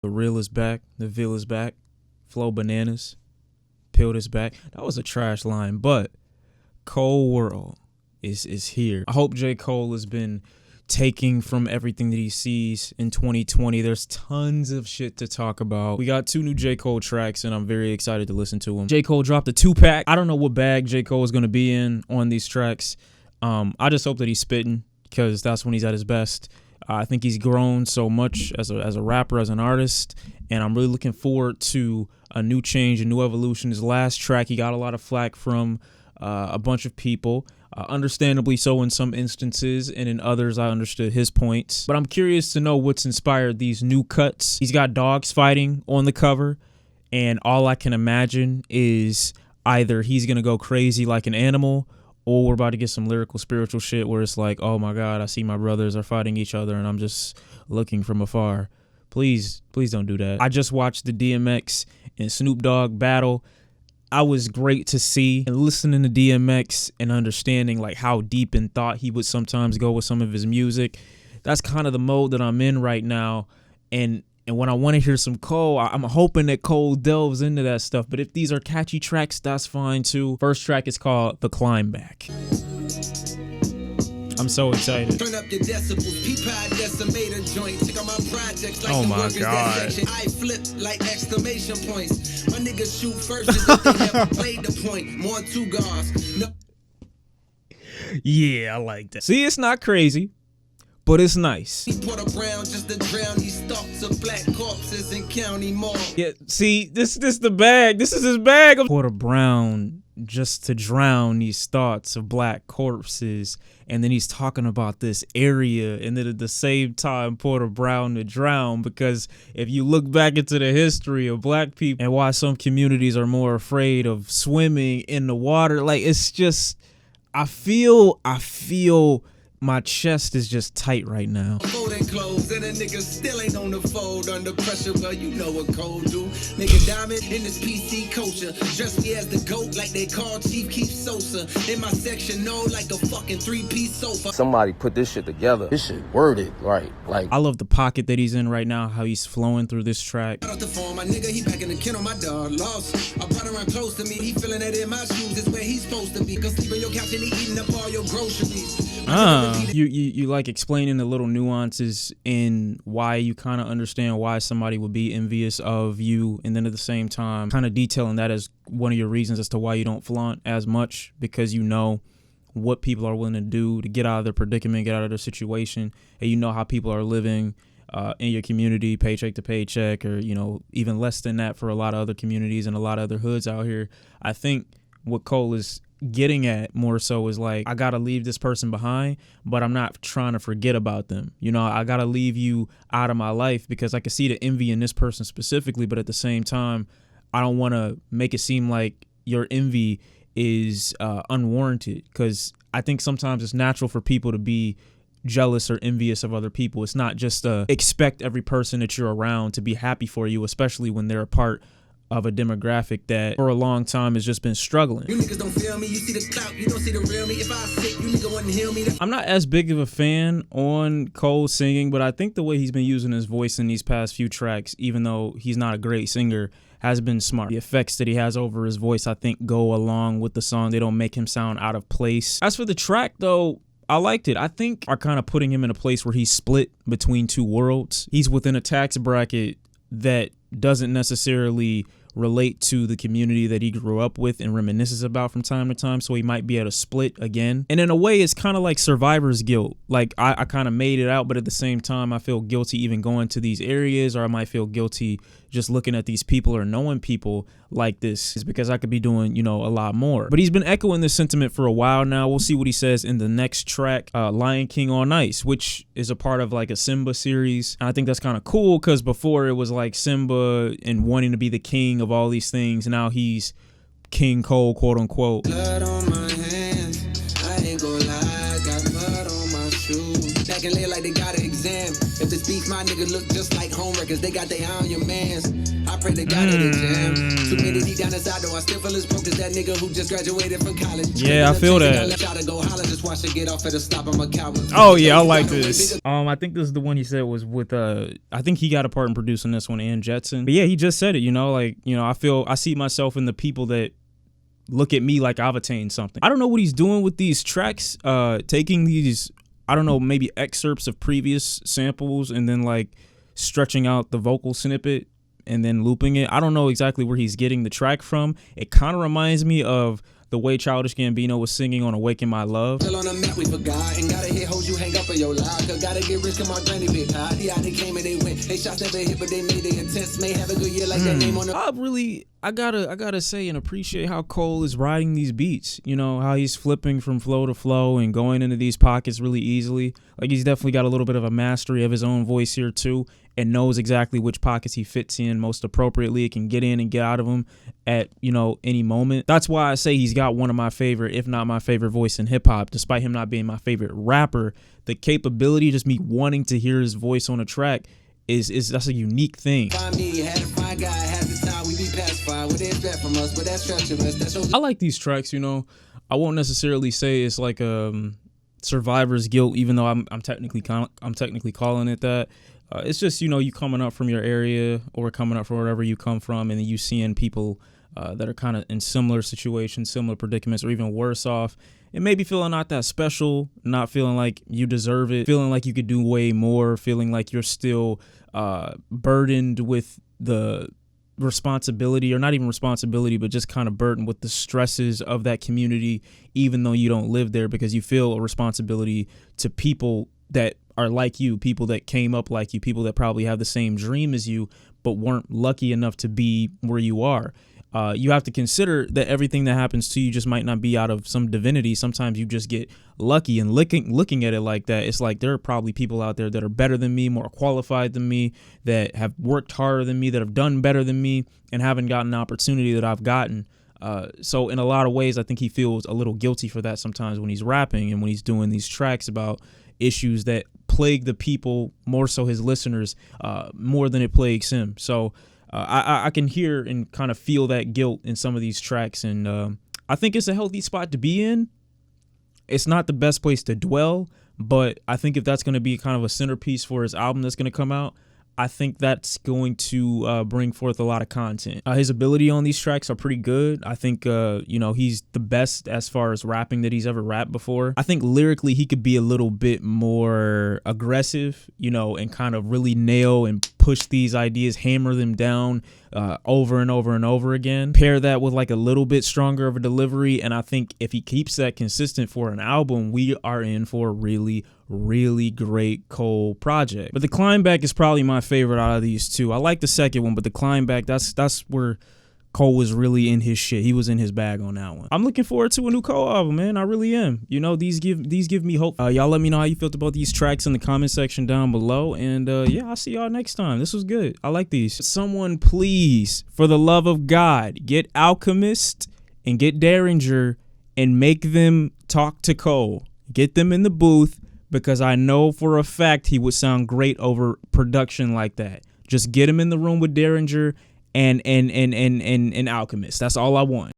The real is back. The veal is back. Flow bananas. Pilled is back. That was a trash line, but Cole World is here. I hope J. Cole has been taking from everything that he sees in 2020. There's tons of shit to talk about. We got 2 new J. Cole tracks, and I'm very excited to listen to them. J. Cole dropped a 2-pack. I don't know what bag J. Cole is going to be in on these tracks. I just hope that he's spitting, because that's when he's at his best. I think he's grown so much as a rapper, as an artist, and I'm really looking forward to a new change, a new evolution. His last track, he got a lot of flack from a bunch of people, understandably so in some instances, and in others I understood his points. But I'm curious to know what's inspired these new cuts. He's got dogs fighting on the cover, and all I can imagine is either he's going to go crazy like an animal, or we're about to get some lyrical, spiritual shit where it's like, oh my God, I see my brothers are fighting each other and I'm just looking from afar. Please don't do that. I just watched the DMX and Snoop Dogg battle. I was great to see, and listening to DMX and understanding like how deep in thought he would sometimes go with some of his music. That's kind of the mode that I'm in right now. And when I want to hear some Cole, I'm hoping that Cole delves into that stuff. But if these are catchy tracks, that's fine too. First track is called The Climb Back. I'm so excited. Turn up your decibels, P-Pie decimator joint. Check out my projects like oh my workers God. that section. I flip like exclamation points. My niggas shoot first as if they never played the point. More 2 guards. No. Yeah, I like that. See, it's not crazy, but it's nice. He put a brown just to drown these stalks of black corpses in County Mall. Yeah, see, this the bag. This is his bag of Porter Brown just to drown these thoughts of black corpses. And then he's talking about this area, and then at the same time Porter Brown to drown, because if you look back into the history of black people and why some communities are more afraid of swimming in the water, like it's just, I feel my chest is just tight right now. Folding clothes and a nigga still ain't on the fold under pressure. Well, you know what Cole do. Nigga diamond in this PC culture. Dress me as the GOAT like they call Chief Keef Sosa. In my section, no, like a fucking 3-piece sofa. Somebody put this shit together. This shit worded right. Like, I love the pocket that he's in right now, how he's flowing through this track. Out the phone, my nigga, he back in the kennel, my dog lost. I brought around close to me, he feeling that in my shoes is where he's supposed to be. Cause sleep on your couch and he eating up all your groceries. You like explaining the little nuances in why you kind of understand why somebody would be envious of you, and then at the same time kind of detailing that as one of your reasons as to why you don't flaunt as much, because you know what people are willing to do to get out of their predicament, get out of their situation, and you know how people are living in your community, paycheck to paycheck, or you know even less than that for a lot of other communities and a lot of other hoods out here. I think what Cole is getting at more so is like, I gotta leave this person behind, but I'm not trying to forget about them. You know, I gotta leave you out of my life because I can see the envy in this person specifically, but at the same time, I don't want to make it seem like your envy is unwarranted, because I think sometimes it's natural for people to be jealous or envious of other people. It's not just expect every person that you're around to be happy for you, especially when they're a part of a demographic that for a long time has just been struggling. You niggas don't feel me, you see the clout, you don't see the real me. If I sick, you nigga wouldn't heal me. I'm not as big of a fan on Cole singing, but I think the way he's been using his voice in these past few tracks, even though he's not a great singer, has been smart. The effects that he has over his voice, I think, go along with the song. They don't make him sound out of place. As for the track, though, I liked it. I think are kind of putting him in a place where he's split between 2 worlds. He's within a tax bracket that doesn't necessarily relate to the community that he grew up with and reminisces about from time to time, so he might be at a split again. And in a way, it's kind of like survivor's guilt. Like I kind of made it out, but at the same time I feel guilty even going to these areas, or I might feel guilty just looking at these people or knowing people like this, is because I could be doing, you know, a lot more. But he's been echoing this sentiment for a while now. We'll see what he says in the next track, Lion King on Ice, which is a part of like a Simba series. And I think that's kind of cool, because before it was like Simba and wanting to be the king of all these things. Now he's King Cole, quote unquote. Blood on my hands, I ain't gonna lie, got blood on my shoes. Back and lay like they got an exam. If it's beef, My nigga look just like home records. They got their eye on your mans. I pray to God that they jam. Too many deep down inside though. I still feel as broke as that nigga who just graduated from college. Yeah, I feel that. Go holler, just watch it get off at a stop. I'm a coward. Oh yeah, I like this. I think this is the one he said was with I think he got a part in producing this one and Jetson. But yeah, he just said it, you know, like, you know, I see myself in the people that look at me like I've attained something. I don't know what he's doing with these tracks, taking these, I don't know, maybe excerpts of previous samples and then like stretching out the vocal snippet and then looping it. I don't know exactly where he's getting the track from. It kind of reminds me of the way Childish Gambino was singing on Awaken My Love. Still on the map, we forgot. And gotta hit hoes you hang up in your lock. Gotta get rich, come on, granny big hot. Yeah, they came and they went. They shots never hit, but they made their intents. May have a good year like that name on the. I gotta say and appreciate how Cole is riding these beats. You know, how he's flipping from flow to flow and going into these pockets really easily. Like, he's definitely got a little bit of a mastery of his own voice here too, and knows exactly which pockets he fits in most appropriately. It can get in and get out of them at, you know, any moment. That's why I say he's got one of my favorite, if not my favorite voice in hip hop, despite him not being my favorite rapper. The capability, just me wanting to hear his voice on a track is that's a unique thing. I like these tracks, you know. I won't necessarily say it's like survivor's guilt, even though I'm technically calling it that. It's just, you know, you coming up from your area or coming up from wherever you come from, and then you seeing people that are kind of in similar situations, similar predicaments, or even worse off, and maybe feeling not that special, not feeling like you deserve it, feeling like you could do way more, feeling like you're still burdened with the responsibility, or not even responsibility, but just kind of burdened with the stresses of that community, even though you don't live there, because you feel a responsibility to people that are like you, people that came up like you, people that probably have the same dream as you, but weren't lucky enough to be where you are. You have to consider that everything that happens to you just might not be out of some divinity. Sometimes you just get lucky, and looking at it like that, it's like there are probably people out there that are better than me, more qualified than me, that have worked harder than me, that have done better than me, and haven't gotten the opportunity that I've gotten. So in a lot of ways, I think he feels a little guilty for that sometimes when he's rapping and when he's doing these tracks about issues that plague the people, more so his listeners, more than it plagues him. So I can hear and kind of feel that guilt in some of these tracks, and I think it's a healthy spot to be in. It's not the best place to dwell, but I think if that's going to be kind of a centerpiece for his album that's going to come out, I think that's going to bring forth a lot of content. His ability on these tracks are pretty good. I think, you know, he's the best as far as rapping that he's ever rapped before. I think lyrically he could be a little bit more aggressive, you know, and kind of really nail and push these ideas, hammer them down over and over and over again. Pair that with like a little bit stronger of a delivery, and I think if he keeps that consistent for an album, we are in for a really great Cole project. But the Climb Back is probably my favorite out of these two. I like the second one, but the Climb Back, that's where Cole was really in his shit. He was in his bag on that one. I'm looking forward to a new Cole album, man. I really am. You know, these give me hope. Y'all let me know how you felt about these tracks in the comment section down below. And yeah, I'll see y'all next time. This was good. I like these. Someone please, for the love of God, get Alchemist and get Derringer and make them talk to Cole. Get them in the booth, because I know for a fact he would sound great over production like that. Just get him in the room with Derringer and Alchemist. That's all I want.